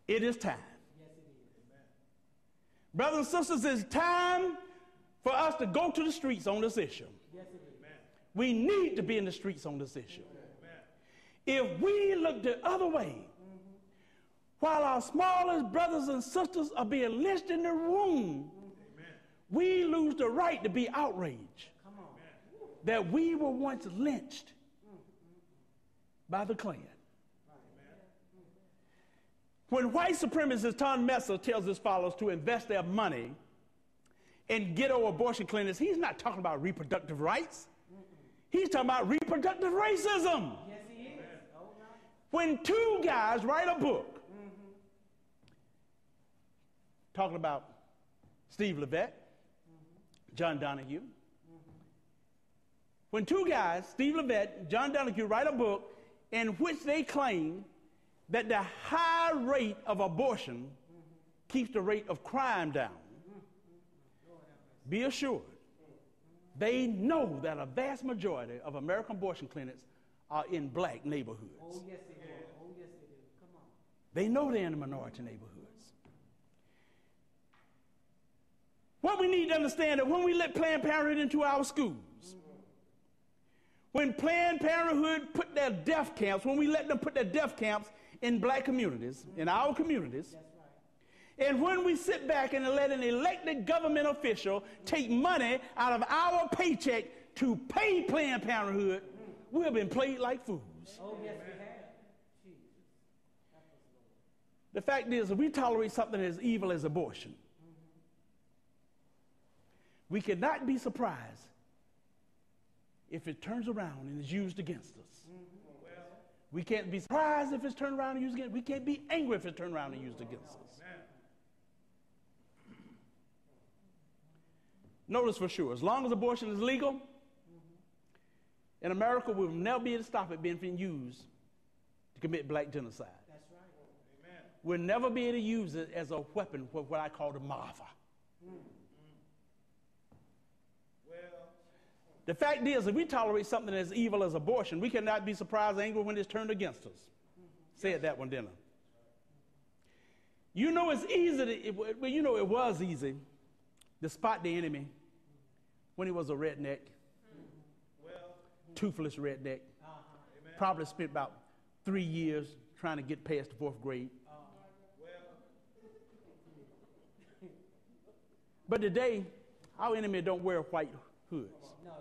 It is time. Yes, it is. Amen. Brothers and sisters, it's time for us to go to the streets on this issue. Yes, it is. Amen. We need to be in the streets on this issue. Amen. If we look the other way, while our smallest brothers and sisters are being lynched in the room, we lose the right to be outraged that we were once lynched by the Klan. When white supremacist Tom Messer tells his followers to invest their money in ghetto abortion clinics, he's not talking about reproductive rights. He's talking about reproductive racism. Yes, he is. When two guys write a book talking about Steve Levette, John Donahue. When two guys, Steve Levette and John Donahue, write a book in which they claim that the high rate of abortion keeps the rate of crime down, be assured, they know that a vast majority of American abortion clinics are in black neighborhoods. Oh, yes, they do. Oh, yes, they do. Come on. They know they're in the minority neighborhoods. What we need to understand is when we let Planned Parenthood into our schools, when Planned Parenthood put their death camps, when we let them put their death camps in black communities, in our communities, That's right. and when we sit back and let an elected government official take money out of our paycheck to pay Planned Parenthood, we have been played like fools. Oh, yes, we have. Jesus. The fact is, if we tolerate something as evil as abortion, we cannot be surprised if it turns around and is used against us. We can't be surprised if it's turned around and used against us. We can't be angry if it's turned around and used against us. Notice for sure, as long as abortion is legal, in America, we'll never be able to stop it being used to commit black genocide. That's right. Amen. We'll never be able to use it as a weapon for what I call the Maafa. Well, The fact is, if we tolerate something as evil as abortion, we cannot be surprised or angry when it's turned against us. Said that one, didn't I? You know it's easy, it was easy to spot the enemy when he was a redneck, well, toothless redneck. amen. Probably spent about 3 years trying to get past the 4th grade. Well, But today, our enemy don't wear white hoods. No,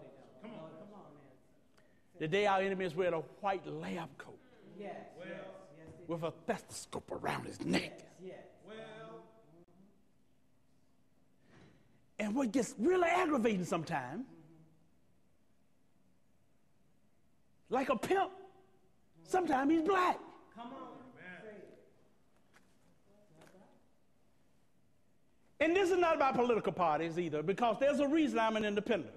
they don't. Come on, man. Today, our enemy is wearing a white lab coat Yes, Well. yes, yes, they with a stethoscope around his neck. Yes, yes. well, And what gets really aggravating sometimes, like a pimp, sometimes he's black. Come on. Amen. Say it. And this is not about political parties either, because there's a reason I'm an independent.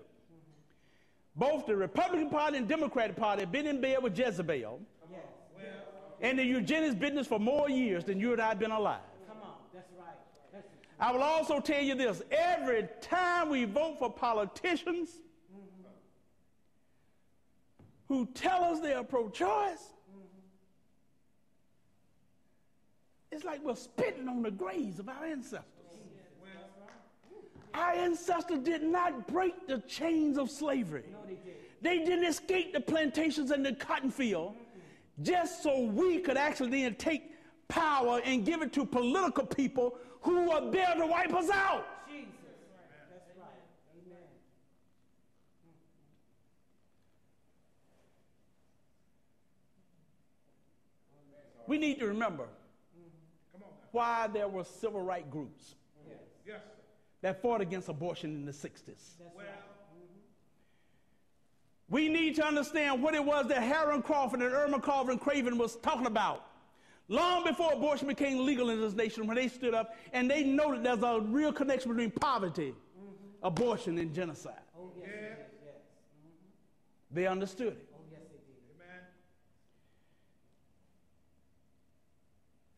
Both the Republican Party and Democratic Party have been in bed with Jezebel Yes. well, and the eugenics business for more years than you and I have been alive. Come on. That's right. That's it. I will also tell you this, every time we vote for politicians who tell us they are pro-choice, it's like we're spitting on the graves of our ancestors. well, Our ancestors did not break the chains of slavery. No, they did. They didn't escape the plantations and the cotton field just so we could actually then take power and give it to political people who are there to wipe us out. Jesus. That's right. Amen. We need to remember come on now. why there were civil rights groups Yes. Yes, sir. that fought against abortion in the 60s. That's Well, right. We need to understand what it was that Harold Crawford and Irma Carver Craven was talking about long before abortion became legal in this nation, when they stood up and they noted there's a real connection between poverty, abortion, and genocide. Oh, yes, it is. Yes. They understood it. Oh, yes, they did. amen.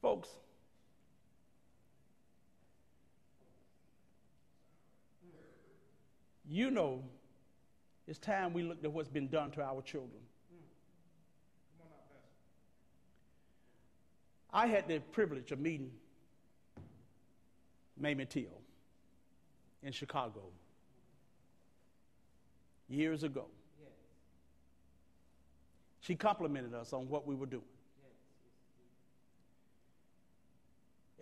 Folks, you know it's time we looked at what's been done to our children. Come on now, Pastor. I had the privilege of meeting Mamie Till in Chicago years ago. Yes. She complimented us on what we were doing. Yes.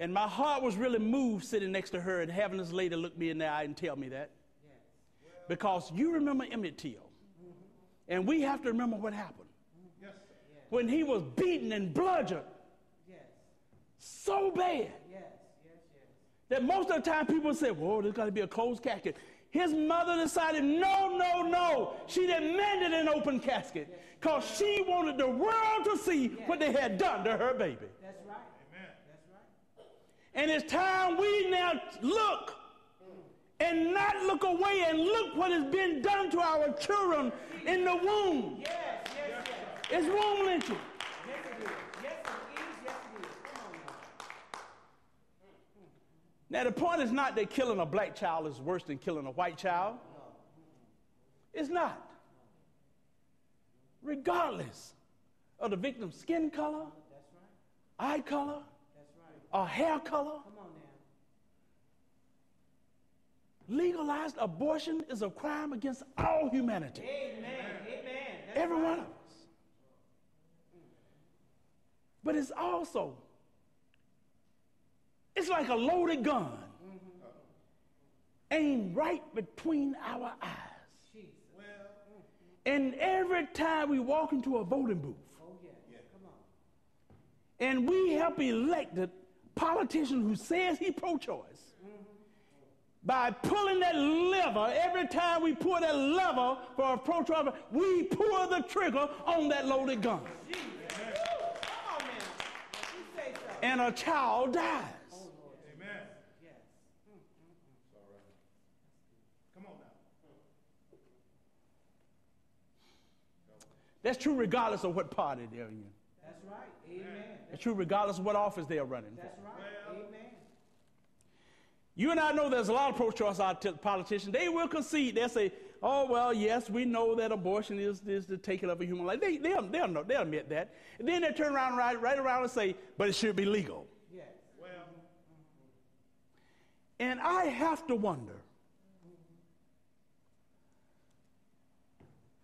And my heart was really moved sitting next to her and having this lady look me in the eye and tell me that. Yes. Because you remember Emmett Till. And we have to remember what happened. Yes. When he was beaten and bludgeoned Yes. so bad Yes. that most of the time people say, whoa, there's got to be a closed casket. His mother decided, no. She demanded an open casket because she wanted the world to see what they had done to her baby. That's right. Amen. That's right. And it's time we now look and not look away and look what has been done to our children in the womb. Yes. It's womb lynching. Yes, it is. Yes, it is. Yes, it is. Come on now. Now, the point is not that killing a black child is worse than killing a white child. It's not. Regardless of the victim's skin color, That's right. eye color, That's right. or hair color, Come on now. legalized abortion is a crime against all humanity. Amen. That's Every right. one of us. But it's also, it's like a loaded gun aimed right between our eyes. Jesus. Well, And every time we walk into a voting booth Oh, yeah. Come on. and we help elected politician who says he pro-choice, by pulling that lever, every time we pull that lever for a pro-choice, we pull the trigger on that loaded gun. Jesus. Woo. Come on now. You say so. And a child dies. Oh, Lord. amen. Yes. It's all right. Come on now. That's true regardless of what party they're in. That's right. Amen. It's true regardless of what office they're running for. That's right. Amen. You and I know there's a lot of pro-choice politicians. They will concede. They'll say, oh, well, yes, we know that abortion is the taking of a human life. They'll admit that. And then they turn around right around and say, but it should be legal. Yes. Well, And I have to wonder,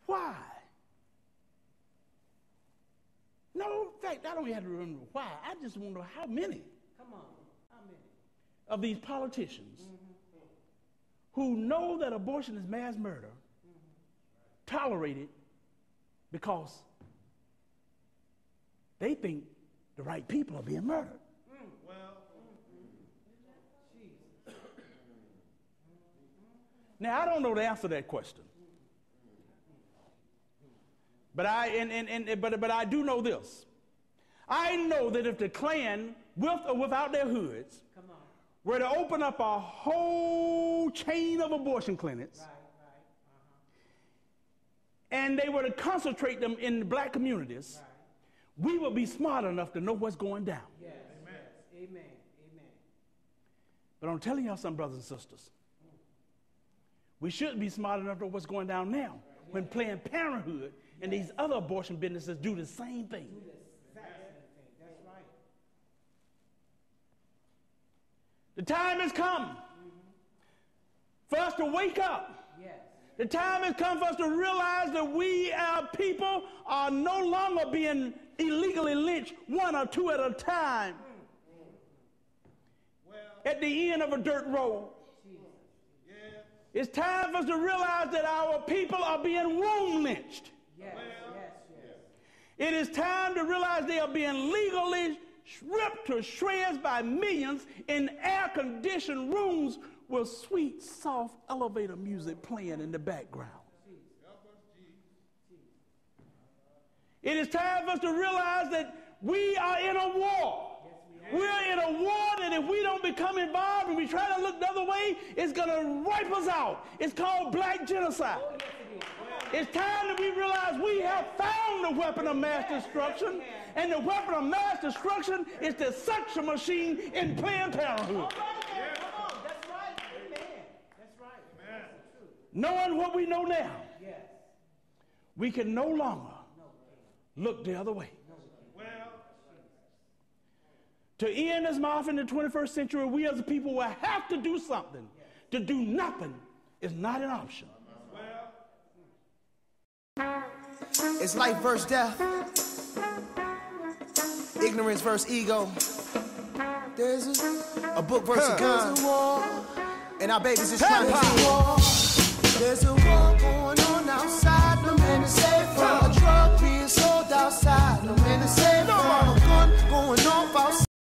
why? No, in fact, I don't have to remember why. I just wonder how many Come on. How many? of these politicians who know that abortion is mass murder tolerate it because they think the right people are being murdered. well, Jesus. Now, I don't know the answer to that question. But I do know this. I know that if the Klan, with or without their hoods, Come on. were to open up a whole chain of abortion clinics, Right. and they were to concentrate them in the black communities, Right. we would be smart enough to know what's going down. Yes. Amen. Yes. Amen. Amen. But I'm telling y'all something, brothers and sisters. We should be smart enough to know what's going down now when Planned Parenthood and these other abortion businesses do the same thing. Do this exact same thing. That's right. The time has come for us to wake up. Yes. The time has come for us to realize that we, our people, are no longer being illegally lynched one or two at a time well, at the end of a dirt road. Jesus. yeah, It's time for us to realize that our people are being womb lynched. Yes. Well, Yes. It is time to realize they are being legally ripped to shreds by millions in air-conditioned rooms with sweet, soft elevator music playing in the background. help us, Jesus. It is time for us to realize that we are in a war. We're in a war that if we don't become involved and we try to look the other way, it's going to wipe us out. It's called black genocide. Oh, yes, it is. Come on. It's time that we realize we have found the weapon of mass destruction, and the weapon of mass destruction is the suction machine in Planned Parenthood. All right, man. Come on. That's right. Amen. That's right. Amen. That's the truth. Knowing what we know now, Yes. we can no longer No, we can't. look the other way. No, we can't. Well, To end this Maafa in the 21st century, we as a people will have to do something. To do nothing is not an option. It's life versus death. Ignorance versus ego. There's a book versus a gun. And our babies is trying to war. There's a war.